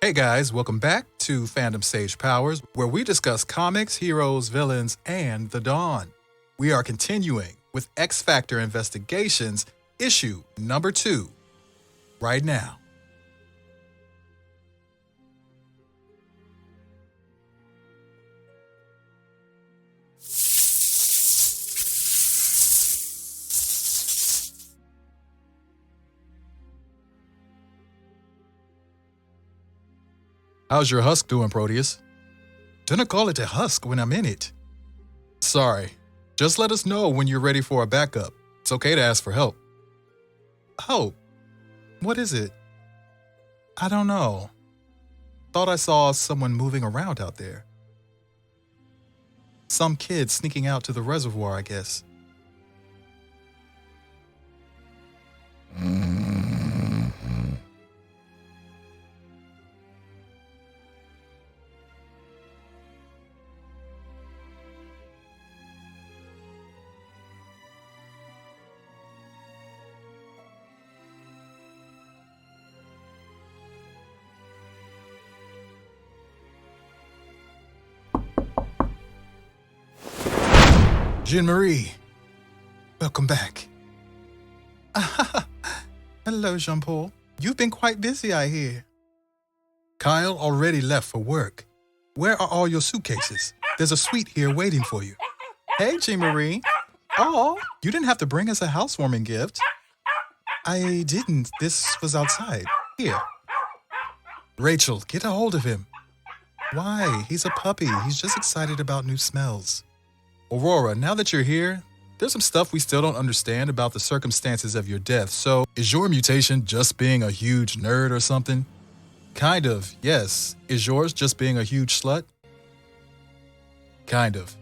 Hey guys, welcome back to Fandom Sage Powers, where we discuss comics, heroes, villains, and the Dawn. We are continuing with X Factor Investigations, issue number 2, right now. How's your husk doing, Proteus? Don't call it a husk when I'm in it. Sorry. Just let us know when you're ready for a backup. It's okay to ask for help. Oh, what is it? I don't know. Thought I saw someone moving around out there. Some kid sneaking out to the reservoir, I guess. Jean-Marie, welcome back. Hello, Jean-Paul. You've been quite busy, I hear. Kyle already left for work. Where are all your suitcases? There's a suite here waiting for you. Hey, Jean-Marie. Oh, you didn't have to bring us a housewarming gift. I didn't. This was outside. Here. Rachel, get a hold of him. Why? He's a puppy. He's just excited about new smells. Aurora, now that you're here, there's some stuff we still don't understand about the circumstances of your death, so is your mutation just being a huge nerd or something? Kind of, yes. Is yours just being a huge slut? Kind of,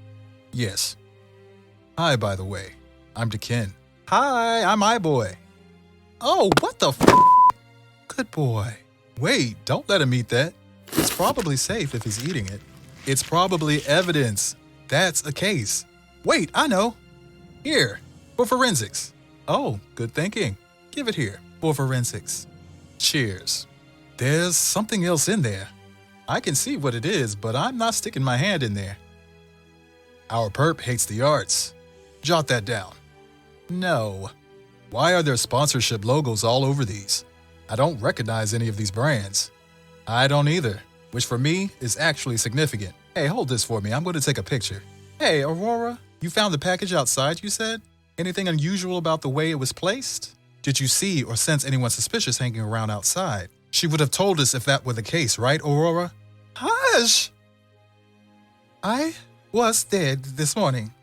yes. Hi, by the way. I'm Dekin. Hi, I'm iBoy. Oh, what the f***? Good boy. Wait, don't let him eat that. It's probably safe if he's eating it. It's probably evidence. That's a case. Wait, I know. Here, for forensics. Oh, good thinking. Give it here, for forensics. Cheers. There's something else in there. I can see what it is, but I'm not sticking my hand in there. Our perp hates the arts. Jot that down. No. Why are there sponsorship logos all over these? I don't recognize any of these brands. I don't either, which for me is actually significant. Hey, hold this for me. I'm going to take a picture. Hey, Aurora, you found the package outside, you said? Anything unusual about the way it was placed? Did you see or sense anyone suspicious hanging around outside? She would have told us if that were the case, right, Aurora? Hush! I was dead this morning.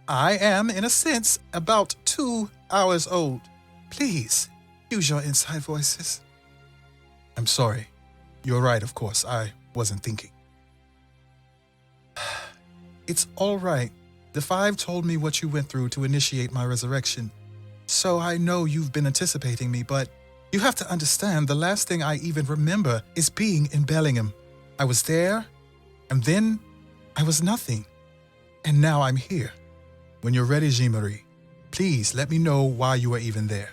I am, in a sense, about 2 hours old. Please, use your inside voices. I'm sorry. You're right, of course. I wasn't thinking. It's all right. The Five told me what you went through to initiate my resurrection. So I know you've been anticipating me, but you have to understand the last thing I even remember is being in Bellingham. I was there, and then I was nothing. And now I'm here. When you're ready, Jean-Marie, please let me know why you are even there.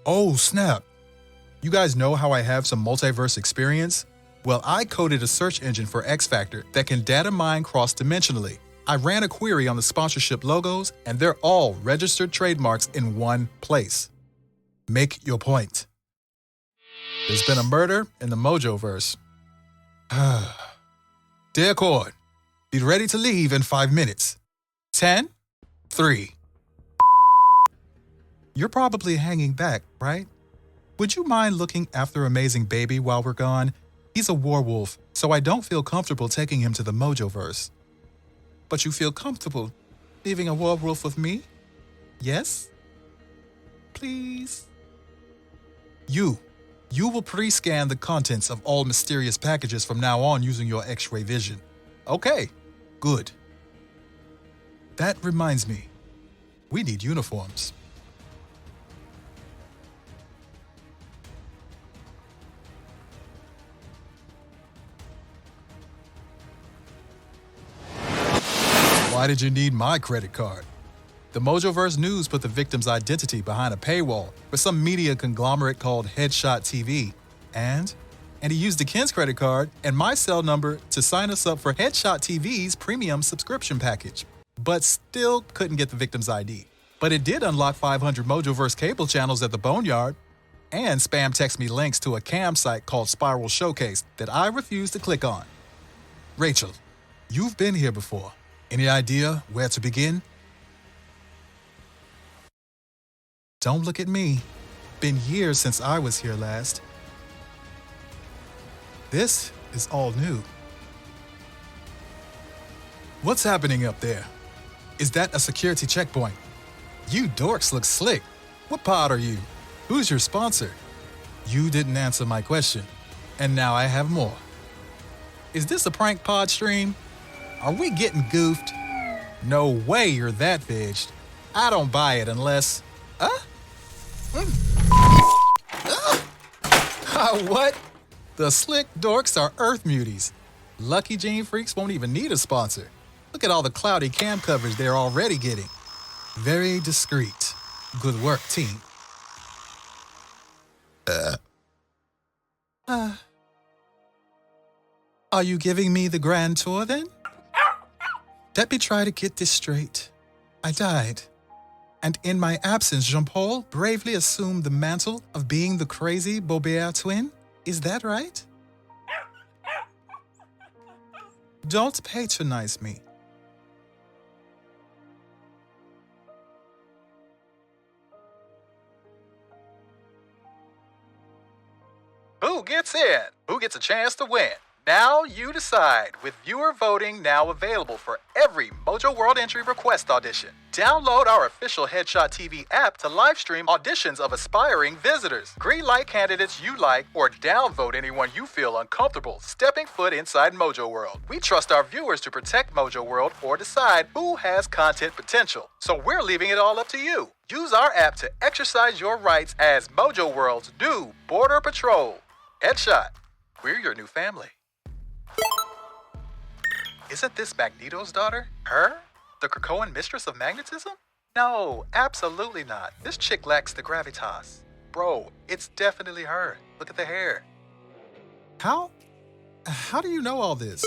Oh, snap. You guys know how I have some multiverse experience? Well, I coded a search engine for X Factor that can data mine cross-dimensionally. I ran a query on the sponsorship logos, and they're all registered trademarks in one place. Make your point. There's been a murder in the Mojoverse. Dear Accord, be ready to leave in 5 minutes. 10, 3. You're probably hanging back, right? Would you mind looking after Amazing Baby while we're gone? He's a werewolf, so I don't feel comfortable taking him to the Mojoverse. But you feel comfortable leaving a werewolf with me? Yes? Please? You will pre-scan the contents of all mysterious packages from now on using your X-ray vision. Okay, good. That reminds me, we need uniforms. Why did you need my credit card? The Mojoverse News put the victim's identity behind a paywall for some media conglomerate called Headshot TV. And and he used the Ken's credit card and my cell number to sign us up for Headshot TV's premium subscription package, but still couldn't get the victim's ID. But it did unlock 500 Mojoverse cable channels at the Boneyard, and spam text me links to a cam site called Spiral Showcase that I refused to click on. Rachel, you've been here before. Any idea where to begin? Don't look at me. Been years since I was here last. This is all new. What's happening up there? Is that a security checkpoint? You dorks look slick. What pod are you? Who's your sponsor? You didn't answer my question, and now I have more. Is this a prank pod stream? Are we getting goofed? No way you're that vidged. I don't buy it unless... What? The slick dorks are Earth muties. Lucky Gene Freaks won't even need a sponsor. Look at all the cloudy cam coverage they're already getting. Very discreet. Good work, team. Are you giving me the grand tour then? Let me try to get this straight. I died. And in my absence, Jean-Paul bravely assumed the mantle of being the crazy Bobert twin? Is that right? Don't patronize me. Who gets in? Who gets a chance to win? Now you decide, with viewer voting now available for every Mojoworld entry request audition. Download our official Headshot TV app to live stream auditions of aspiring visitors. Greenlight candidates you like, or downvote anyone you feel uncomfortable stepping foot inside Mojoworld. We trust our viewers to protect Mojoworld or decide who has content potential. So we're leaving it all up to you. Use our app to exercise your rights as Mojoworld's new Border Patrol. Headshot, we're your new family. Isn't this Magneto's daughter? Her? The krakoan mistress of magnetism? No, absolutely not. This chick lacks the gravitas. Bro, it's definitely her. Look at the hair. How do you know all this?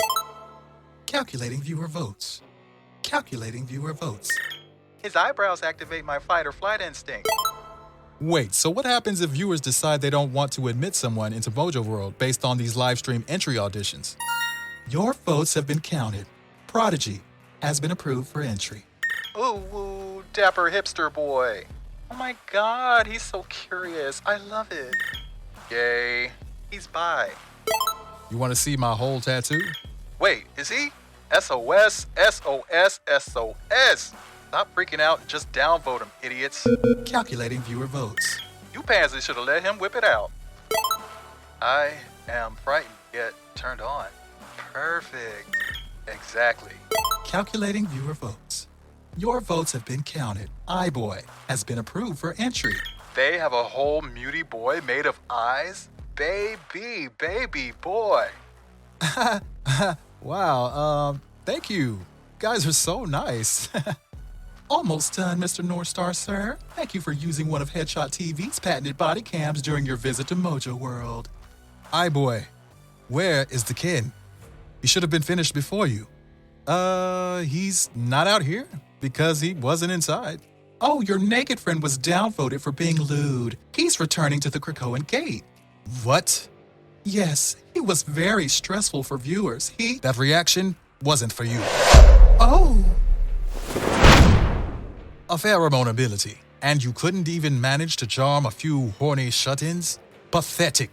Calculating viewer votes. Calculating viewer votes. His eyebrows activate my fight or flight instinct. Wait, so what happens if viewers decide they don't want to admit someone into Mojoworld based on these live stream entry auditions? Your votes have been counted. Prodigy has been approved for entry. Ooh, dapper hipster boy. Oh my god, he's so curious. I love it. Yay, he's bi. You want to see my whole tattoo? Wait, is he? SOS, SOS, SOS. Stop freaking out and just downvote him, idiots. Calculating viewer votes. You pansies should have let him whip it out. I am frightened yet turned on. Perfect. Exactly. Calculating viewer votes. Your votes have been counted. iBoy has been approved for entry. They have a whole mutie boy made of eyes? Baby boy. Wow, thank you. Guys are so nice. Almost done, Mr. North Star, sir. Thank you for using one of Headshot TV's patented body cams during your visit to Mojoworld. iBoy, where is the kid? He should have been finished before you. He's not out here because he wasn't inside. Oh, your naked friend was downvoted for being lewd. He's returning to the Krakoan gate. What? Yes, he was very stressful for viewers. That reaction wasn't for you. Oh. A pheromone ability, and you couldn't even manage to charm a few horny shut-ins? Pathetic.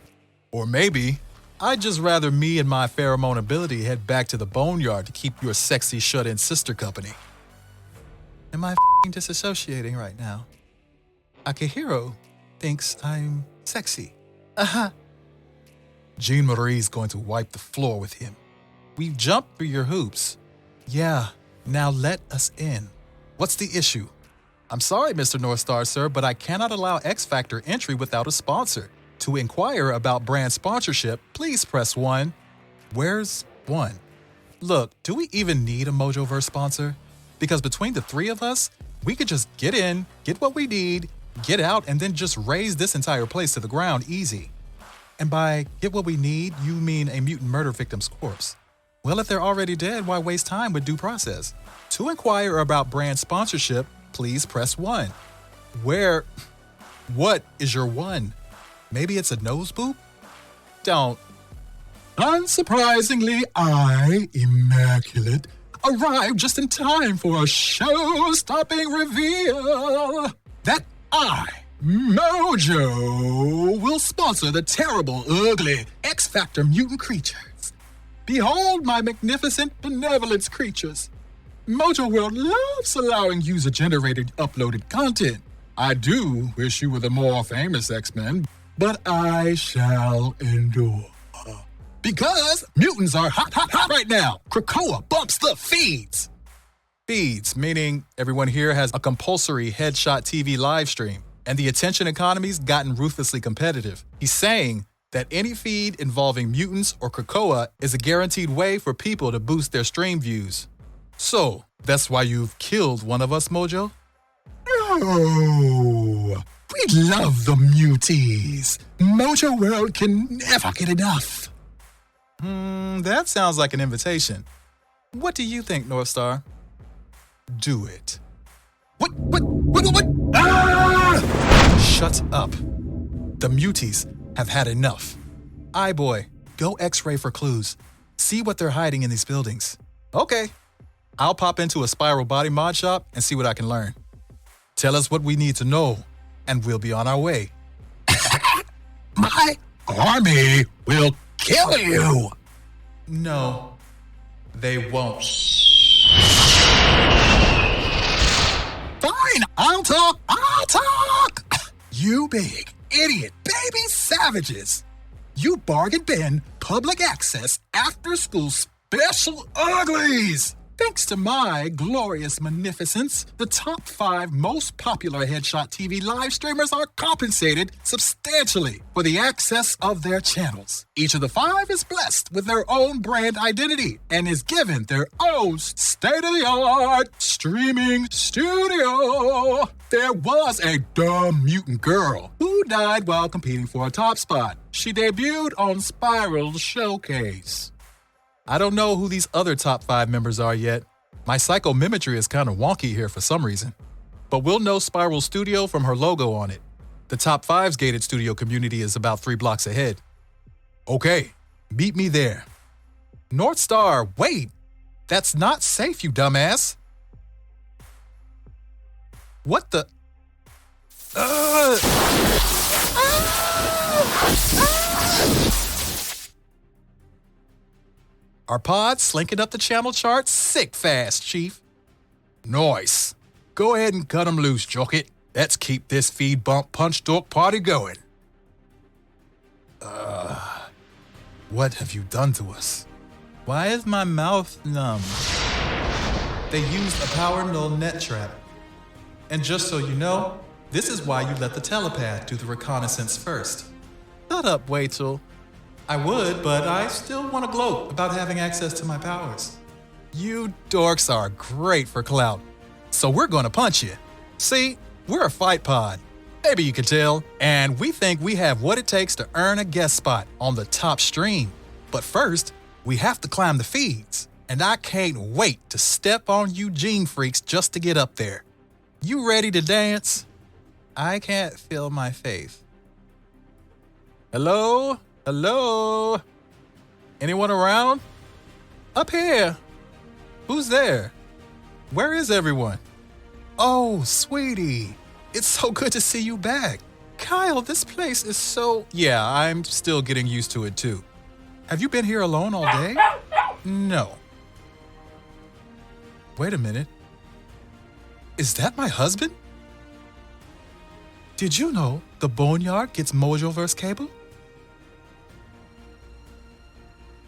Or maybe I'd just rather me and my pheromone ability head back to the Boneyard to keep your sexy shut-in sister company. Am I f***ing disassociating right now? Akihiro thinks I'm sexy. Jean Marie's going to wipe the floor with him. We've jumped through your hoops. Yeah, now let us in. What's the issue? I'm sorry, Mr. North Star, sir, but I cannot allow X Factor entry without a sponsor. To inquire about brand sponsorship, please press 1. Where's 1? Look, do we even need a Mojoverse sponsor? Because between the three of us, we could just get in, get what we need, get out, and then just raise this entire place to the ground easy. And by get what we need, you mean a mutant murder victim's corpse. Well, if they're already dead, why waste time with due process? To inquire about brand sponsorship, please press 1. What is your 1? Maybe it's a nose boop? Don't. Unsurprisingly, I, Immaculate, arrived just in time for a show-stopping reveal that I, Mojo, will sponsor the terrible, ugly X Factor mutant creatures. Behold my magnificent benevolence creatures. Mojoworld loves allowing user-generated uploaded content. I do wish you were the more famous X-Men, but I shall endure. Because mutants are hot right now. Krakoa bumps the feeds. Feeds, meaning everyone here has a compulsory headshot TV live stream, and the attention economy's gotten ruthlessly competitive. He's saying that any feed involving mutants or Krakoa is a guaranteed way for people to boost their stream views. So, that's why you've killed one of us, Mojo? No! We love the muties. Mojoworld can never get enough. That sounds like an invitation. What do you think, Northstar? Do it. What? Ah! Shut up. The muties have had enough. Boy, go X-ray for clues. See what they're hiding in these buildings. Okay. I'll pop into a Spiral body mod shop and see what I can learn. Tell us what we need to know, and we'll be on our way. My army will kill you! No, they won't. Fine, I'll talk! You big, idiot, baby savages! You bargain bin, public access, after-school special uglies! Thanks to my glorious magnificence, the top 5 most popular headshot TV live streamers are compensated substantially for the access of their channels. Each of the 5 is blessed with their own brand identity and is given their own state-of-the-art streaming studio. There was a dumb mutant girl who died while competing for a top spot. She debuted on Spiral's showcase. I don't know who these other top 5 members are yet. My psychomimicry is kind of wonky here for some reason. But we'll know Spiral Studio from her logo on it. The top 5's gated studio community is about 3 blocks ahead. Okay, meet me there. Northstar, wait! That's not safe, you dumbass! What the... Our pod's slinking up the channel chart sick fast, Chief. Nice. Go ahead and cut 'em loose, Jocket. Let's keep this feed bump punch dork party going. What have you done to us? Why is my mouth numb? They used a power null net trap. And just so you know, this is why you let the telepath do the reconnaissance first. Shut up, Waitel. I would, but I still want to gloat about having access to my powers. You dorks are great for clout, so we're going to punch you. See, we're a fight pod. Maybe you could tell, and we think we have what it takes to earn a guest spot on the top stream. But first, we have to climb the feeds, and I can't wait to step on you gene freaks just to get up there. You ready to dance? I can't feel my faith. Hello? Hello? Anyone around? Up here. Who's there? Where is everyone? Oh, sweetie. It's so good to see you back. Kyle, this place is so... Yeah, I'm still getting used to it too. Have you been here alone all day? No. Wait a minute. Is that my husband? Did you know the Boneyard gets Mojoverse cable?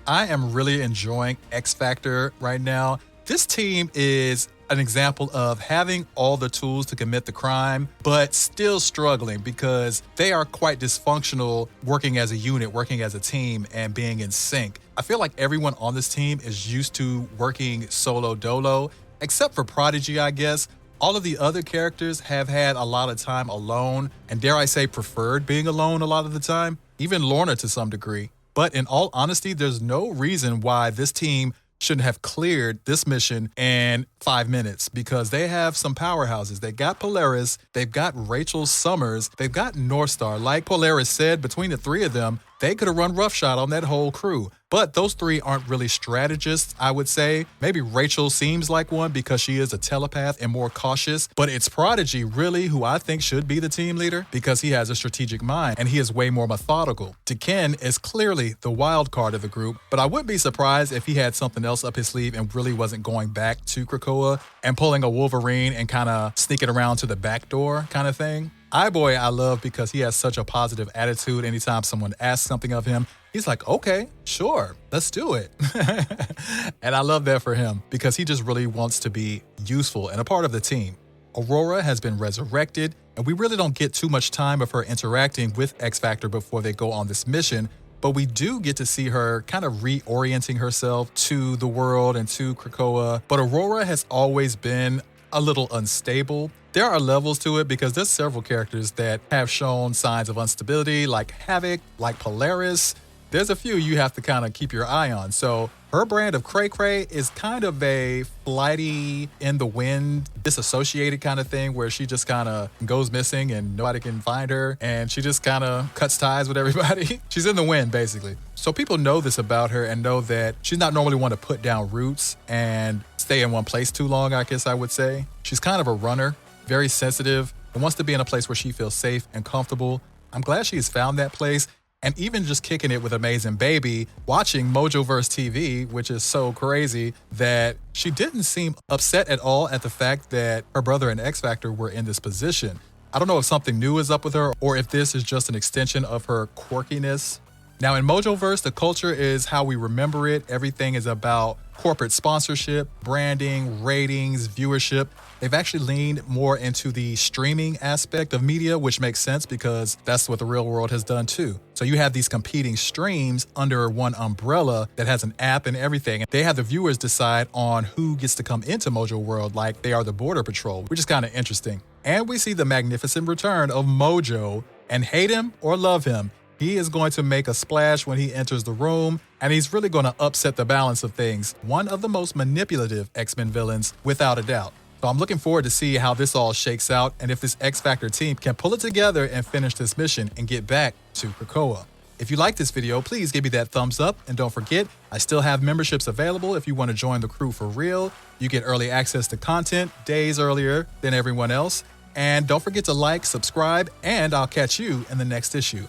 I am really enjoying X Factor right now. This team is an example of having all the tools to commit the crime, but still struggling because they are quite dysfunctional working as a unit, working as a team, and being in sync. I feel like everyone on this team is used to working solo dolo, except for Prodigy, I guess. All of the other characters have had a lot of time alone, and dare I say preferred being alone a lot of the time. even Lorna to some degree. But in all honesty, there's no reason why this team shouldn't have cleared this mission in 5 minutes because they have some powerhouses. They got Polaris, they've got Rachel Summers, they've got Northstar. Like Polaris said, between the three of them, they could have run roughshod on that whole crew. But those three aren't really strategists, I would say. Maybe Rachel seems like one because she is a telepath and more cautious. But it's Prodigy, really, who I think should be the team leader because he has a strategic mind and he is way more methodical. Ken is clearly the wild card of the group, but I wouldn't be surprised if he had something else up his sleeve and really wasn't going back to Krakoa and pulling a Wolverine and kind of sneaking around to the back door kind of thing. iBoy I love because he has such a positive attitude. Anytime someone asks something of him, he's like, okay, sure, let's do it. And I love that for him because he just really wants to be useful and a part of the team. Aurora has been resurrected, and we really don't get too much time of her interacting with X-Factor before they go on this mission, but we do get to see her kind of reorienting herself to the world and to Krakoa. But Aurora has always been a little unstable. There are levels to it because there's several characters that have shown signs of instability, like Havoc, like Polaris. There's a few you have to kind of keep your eye on. So her brand of cray cray is kind of a flighty, in the wind, disassociated kind of thing where she just kind of goes missing and nobody can find her. And she just kind of cuts ties with everybody. She's in the wind, basically. So people know this about her and know that she's not normally one to put down roots and stay in one place too long, I guess I would say. She's kind of a runner, very sensitive, and wants to be in a place where she feels safe and comfortable. I'm glad she has found that place. And even just kicking it with Amazing Baby, watching Mojoverse TV, which is so crazy that she didn't seem upset at all at the fact that her brother and X-Factor were in this position. I don't know if something new is up with her or if this is just an extension of her quirkiness. Now in Mojoverse, the culture is how we remember it. Everything is about corporate sponsorship, branding, ratings, viewership. They've actually leaned more into the streaming aspect of media, which makes sense because that's what the real world has done too. So you have these competing streams under one umbrella that has an app and everything. They have the viewers decide on who gets to come into Mojoworld like they are the Border Patrol, which is kind of interesting. And we see the magnificent return of Mojo, and hate him or love him, he is going to make a splash when he enters the room, and he's really going to upset the balance of things. One of the most manipulative X-Men villains, without a doubt. So I'm looking forward to see how this all shakes out and if this X-Factor team can pull it together and finish this mission and get back to Krakoa. If you like this video, please give me that thumbs up, and don't forget, I still have memberships available if you want to join the crew for real. You get early access to content days earlier than everyone else. And don't forget to like, subscribe, and I'll catch you in the next issue.